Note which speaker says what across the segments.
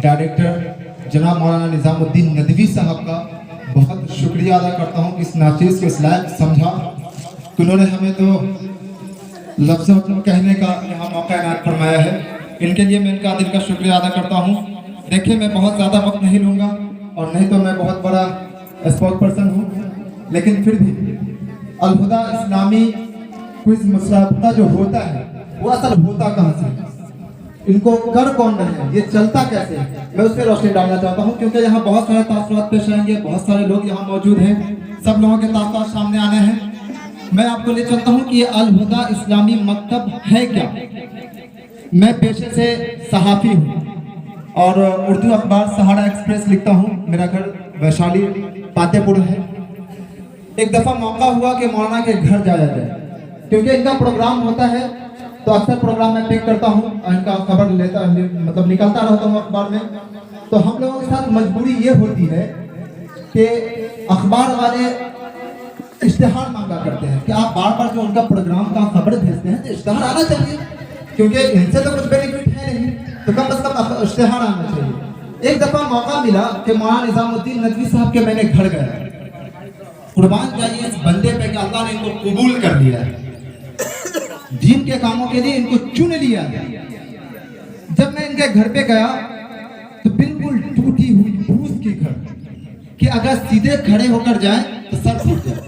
Speaker 1: Director जनाब मौलाना निज़ामुद्दीन नदवी साहब का बहुत शुक्रिया अदा करता हूँ कि इस नाचीज़ को इस लायक समझा कि उन्होंने हमें तो लफ्ज़ों कहने का यहाँ मौका इनायत फरमाया है। इनके लिए मैं इनका दिल का शुक्रिया अदा करता हूँ। देखिए, मैं बहुत ज़्यादा वक्त नहीं लूँगा और नहीं तो मैं बहुत बड़ा स्पोक्स पर्सन हूँ, लेकिन फिर भी अल-हुदा इस्लामी क्विज़ मुसाबका जो होता है वो असल होता कहाँ से, इनको कर कौन रहे हैं, ये चलता कैसे है, मैं उस पर रोशनी डालना चाहता हूँ। क्योंकि यहाँ बहुत सारे तासुरात पेश आएंगे, बहुत सारे लोग यहाँ मौजूद हैं, सब लोगों के तासुरात सामने आने हैं। मैं आपको ले चलता हूँ कि ये अल-हुदा इस्लामी मकतब है क्या। मैं पेशे से सहाफ़ी हूँ और उर्दू अखबार सहारा एक्सप्रेस लिखता हूँ। मेरा घर वैशाली पातेपुर है। एक दफ़ा मौका हुआ कि मौलाना के घर जाया जाए, क्योंकि इनका प्रोग्राम होता है तो अक्सर प्रोग्राम मैं पिक करता हूँ, इनका खबर लेता मतलब निकलता रहता हूँ अखबार में। तो हम लोगों के साथ मजबूरी ये होती है कि अखबार वाले इश्तिहार मांगा करते हैं कि आप बार बार जो उनका प्रोग्राम का खबर भेजते हैं तो इश्तिहार आना चाहिए, क्योंकि इनसे तो कुछ बेनिफिट है नहीं, तो कम से कम इश्तिहार आना चाहिए। एक दफ़ा मौका मिला कि मौलाना निज़ामुद्दीन नदवी साहब के मैंने घर गया। कुर्बान जाइए इस बंदे पे कि अल्लाह ने इनको कबूल कर लिया है, दीन के कामों के लिए इनको चुन लिया। जब मैं इनके घर पे गया तो बिल्कुल टूटी हुई फूस की घर कि अगर सीधे खड़े होकर जाए तो सर फूट जाए।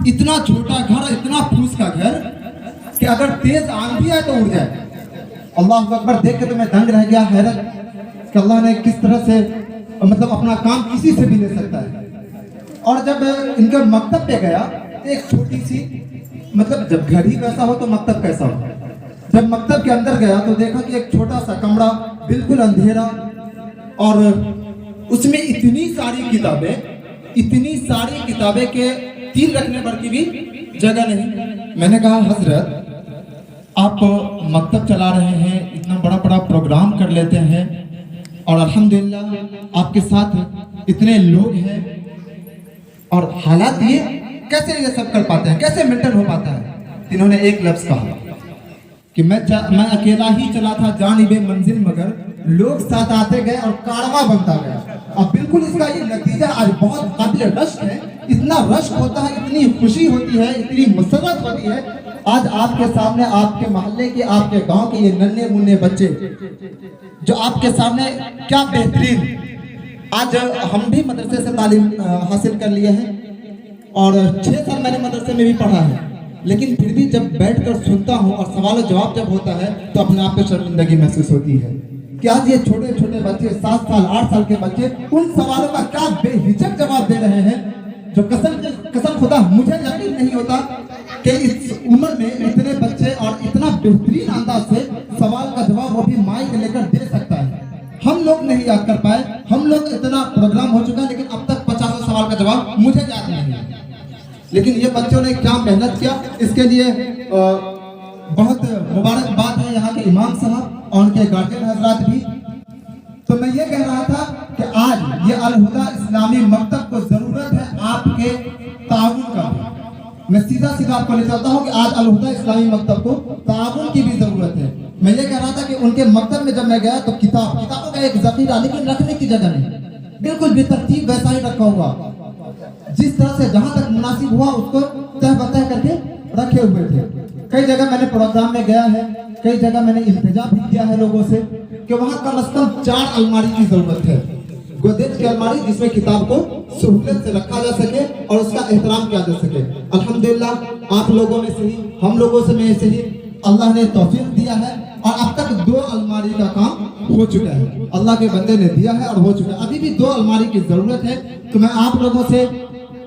Speaker 1: इतना छोटा घर, इतना फूस का घर कि अगर तेज आंधी आए तो उड़ जाए। अल्लाह अकबर देख के तो मैं दंग रह गया, हैरत कि अल्लाह ने किस तरह से मतलब अपना काम किसी से भी ले सकता है। और जब इनके मकतब पे गया एक छोटी सी, मतलब जब घर ही वैसा हो तो मकतब कैसा हो। जब मकतब के अंदर गया तो देखा कि एक छोटा सा कमरा, बिल्कुल अंधेरा, और उसमें इतनी सारी किताबें के तीर रखने पर की भी जगह नहीं। मैंने कहा, हजरत आप मकतब चला रहे हैं, इतना बड़ा बड़ा प्रोग्राम कर लेते हैं और अल्हम्दुलिल्लाह आपके साथ इतने लोग हैं, और हालात ये कैसे ये सब कर पाते हैं, कैसे मेंटेन हो पाता है। इन्होंने एक लफ्ज कहा कि मैं अकेला ही चला था जानिबे मंजिल, मगर लोग साथ आते गए और कारवां बनता गया। अब बिल्कुल इसका ये नतीजा आज बहुत काबिल रश्क है। इतना रश्क होता है, इतनी खुशी होती है, इतनी मसरत होती है। आज आपके सामने, आपके मोहल्ले के, आपके गांव के ये नन्हे मुन्ने बच्चे जो आपके सामने, क्या बेहतरीन। आज हम भी मदरसे से तालीम हासिल कर लिए हैं और 6 साल मैंने मदरसे में भी पढ़ा है, लेकिन फिर भी जब बैठकर सुनता हूँ और सवाल जवाब जब होता है तो अपने आप पे शर्मिंदगी महसूस होती है कि आज ये छोटे छोटे बच्चे, 7 साल 8 साल के बच्चे, उन सवालों का क्या बेहिचक जवाब दे रहे हैं जो कसम खुदा मुझे यकीन नहीं होता कि इस उम्र में इतने बच्चे और इतना बेहतरीन अंदाज से सवाल का जवाब वो भी माइक लेकर दे सकता है। हम लोग नहीं याद कर पाए, हम लोग इतना प्रोग्राम हो चुका, लेकिन अब तक 50 सवाल का जवाब मुझे याद नहीं है। लेकिन ये बच्चों ने क्या मेहनत किया, इसके लिए बहुत मुबारकबाद है यहाँ के इमाम साहब और उनके गार्जियन हजरात भी। तो मैं ये कह रहा था कि आज ये अल-हुदा इस्लामी मकतब को जरूरत है आपके ताउन का। मैं सीधा आपको ले चलता हूँ कि आज अल-हुदा इस्लामी मकतब को ताउन की भी जरूरत है। मैं ये कह रहा था कि उनके मकतब में जब मैं गया तो किताबों का एक जखीरा, लेकिन रखने की जगह नहीं, बिल्कुल बेतरतीब वैसा ही रखा हुआ, जिस तरह से जहां तक मुनासिब हुआ उसको तह बतह करके रखे हुए थे। कई जगह मैंने प्रोग्राम में गया है, कई जगह मैंने इल्तिजा भी किया है लोगों से कि वहां कम से कम 4 अलमारी की जरूरत है, गोदरेज की अलमारी, जिसमें किताब को सहूलियत से रखा जा सके और उसका एहतराम किया जा सके। अल्हम्दुलिल्लाह आप लोगों में से ही, हम लोगों से में से ही अल्लाह ने तौफीक दिया है और अब तक 2 अलमारी का काम हो चुका है। अल्लाह के बंदे ने दिया है और हो चुका है। अभी भी 2 अलमारी की जरूरत है। तो मैं आप लोगों से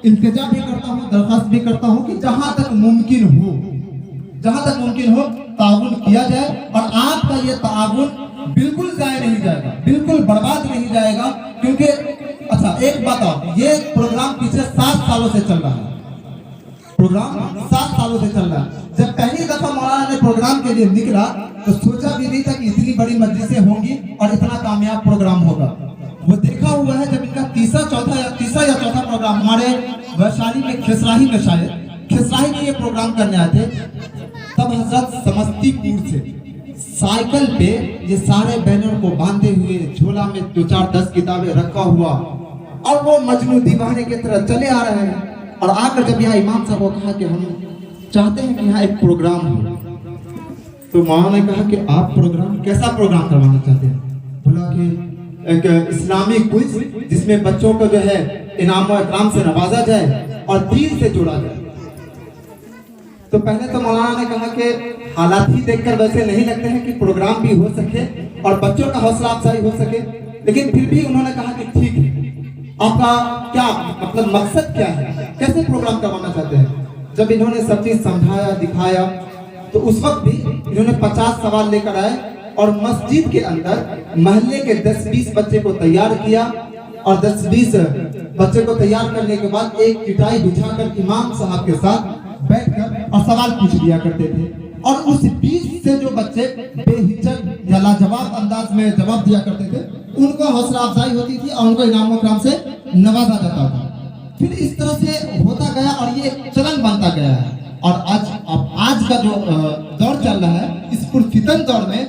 Speaker 1: इल्तिजा भी करता हूँ, दरख्वास्त भी करता हूँ कि जहां तक मुमकिन हो ताउन किया जाए, और आपका ये ताउन बिल्कुल जाया नहीं जाएगा, बिल्कुल बर्बाद नहीं जाएगा। क्योंकि अच्छा एक बात और, ये प्रोग्राम पिछले 7 सालों से चल रहा है, जब पहली दफा मौलाना ने प्रोग्राम के लिए निकला तो सोचा भी नहीं था कि इतनी बड़ी मजलिसें होंगी और इतना कामयाब प्रोग्राम होगा। वो देखा हुआ है जब इनका तीसरा या चौथा प्रोग्राम हमारे वैशाली में खिसराही में ये प्रोग्राम करने आए थे, तब हजरत समस्तीपुर से साइकिल पे ये सारे बैनर को बांधे हुए झोला में 2-4-10 किताबें रखा हुआ और वो मजनू दीवाने की तरह चले आ रहे हैं। और आकर जब यहाँ इमाम साहब को कहा कि हम चाहते हैं कि यहाँ एक प्रोग्राम हो, तो मौलाना ने कहा कि आप प्रोग्राम कैसा प्रोग्राम करवाना चाहते हैं? बोला कि एक इस्लामिक क्विज जिसमें बच्चों को जो है इनाम और इकराम से नवाजा जाए और दीन से जोड़ा जाए। तो पहले तो मौलाना ने कहा कि हालात ही देखकर वैसे नहीं लगते हैं कि प्रोग्राम भी हो सके और बच्चों का हौसला अफजाई हो सके, लेकिन फिर भी उन्होंने कहा कि ठीक है, आपका क्या मतलब मकसद क्या है, कैसे प्रोग्राम करवाना चाहते हैं? जब इन्होंने सब चीज समझाया दिखाया तो उस वक्त भी इन्होंने 50 सवाल लेकर आए और मस्जिद के अंदर महल्ले के 10-20 बच्चे को तैयार किया और 10-20 बच्चे को तैयार करने के बाद एक चटाई बिछाकर इमाम साहब के साथ बैठकर और सवाल पूछ दिया करते थे। और उस 20 से जो बच्चे बेहिचक या लाजवाब अंदाज में जवाब दिया करते थे, उनको हौसला अफजाई होती थी और उनको इनाम और इकराम से नवाजा जाता था। फिर इस तरह से होता गया और ये एक चलन बनता गया है। और आज का जो दौर चल रहा है, इस पुरफितन दौर में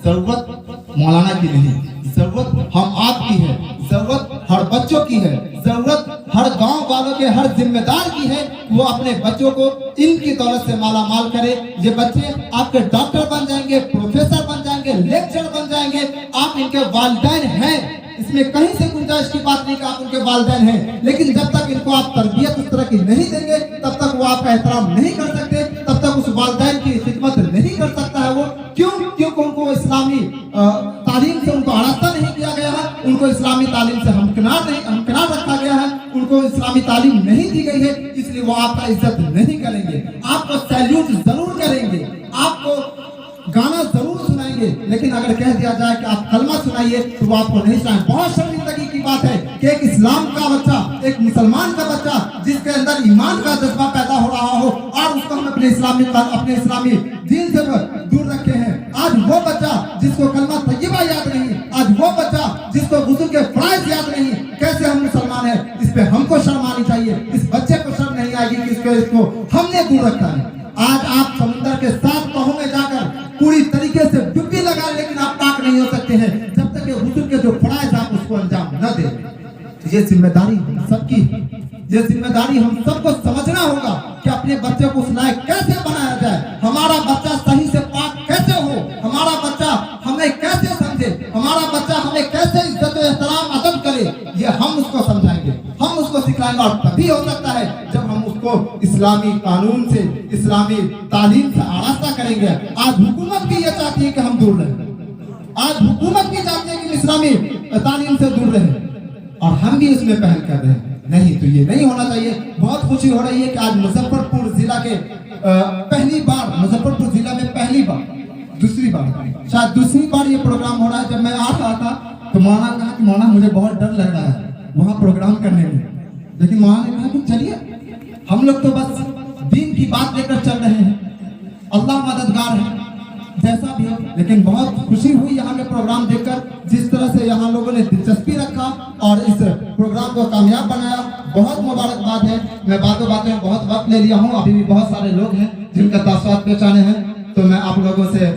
Speaker 1: जरूरत मौलाना की नहीं, जरूरत हम आपकी है, जरूरत हर बच्चों की है, जरूरत हर गांव वालों के, हर जिम्मेदार की है। वो अपने बच्चों को इनकी दौलत से माला माल करे। ये बच्चे आपके डॉक्टर बन जाएंगे, प्रोफेसर बन जाएंगे, लेक्चर बन जाएंगे। आप इनके वालिदैन हैं, इसमें कहीं से गुंजाइश की बात नहीं कि आप उनके वालिदैन हैं, लेकिन जब तक इनको आप तरबियत उस तरह की नहीं देंगे तब तक वो आपका एहतराम नहीं कर सकते, तब तक उस वालिदैन की खिदमत नहीं कर सकता है वो। क्योंकि उनको इस्लामी तालीम से उनको आरास्ता नहीं किया गया है, उनको इस्लामी तालीम से हमकिनार रखा गया है, उनको इस्लामी तालीम नहीं दी गई है, इसलिए वो आपका इज्जत नहीं करेंगे, आपको सैल्यूट जरूर करेंगे, आपको गाना जरूर सुनाएंगे, लेकिन अगर कह दिया जाए कि आप कलमा सुनाइए तो वो आपको नहीं सुनाएंगे। बहुत शर्मिंदगी की बात है कि एक इस्लाम का बच्चा, एक मुसलमान का बच्चा जिसके अंदर ईमान का जज्बा पैदा हो रहा हो और उसको हम अपने इस्लामी दीन से दूर रखे हैं। आज वो बच्चा जिसको कलमा तय्यबा याद नहीं, आज वो बच्चा जिसको गुस्ल के फराइज याद नहीं, कैसे हम मुसलमान हैं? इस पे हमको शर्म आनी चाहिए। इस बच्चे को शर्म नहीं आएगी कि इसको हमने दूर रखा है। आज आप समुद्र के 7 पहों में जाकर पूरी तरीके से डुबकी लगा, लेकिन आप पाक नहीं हो सकते हैं जब तक ये हुजूर के जो फराइज आप उसको अंजाम न दे। ये जिम्मेदारी हम सबकी, ये जिम्मेदारी हम सबको समझना होगा कि अपने बच्चे को उस लायक कैसे बनाया जाए, हमारा बच्चा सही से पाक कैसे हो, हमारा बच्चा हमें कैसे समझे, हमारा बच्चा हमें कैसे इज्जत एहतराम अदब करे, ये हम उसको समझाएंगे, हम उसको सिखाएंगे। और तभी हो सकता है जब हम उसको इस्लामी कानून से, इस्लामी तालीम से आरास्ता करेंगे। आज हुकूमत भी ये चाहती है कि हम दूर रहें, आज हुकूमत भी चाहती है कि इस्लामी तालीम से दूर रहें, और हम भी इसमें पहल कर रहे हैं। नहीं, तो ये नहीं होना चाहिए। बहुत खुशी हो रही है कि आज मुजफ्फरपुर जिला के पहली बार, मुजफ्फरपुर जिला में पहली बार, दूसरी बार, शायद दूसरी बार ये प्रोग्राम हो रहा है। जब मैं आ रहा था तो मौलाना कहा कि मौलाना मुझे बहुत डर लग रहा है वहाँ प्रोग्राम करने में, लेकिन मौलाना ने कहा कि चलिए, हम लोग तो बस दीन की बात लेकर चल रहे हैं, अल्लाह मददगार है, जैसा भी हो। लेकिन बहुत खुशी हुई यहाँ के प्रोग्राम देखकर, जिस तरह से यहाँ लोगों ने दिलचस्पी रखा और इस प्रोग्राम को कामयाब बनाया। बहुत मुबारकबाद है। मैं बातों में बहुत वक्त ले लिया हूँ, अभी भी बहुत सारे लोग हैं जिनका तासुरात पहचाने हैं, तो मैं आप लोगों से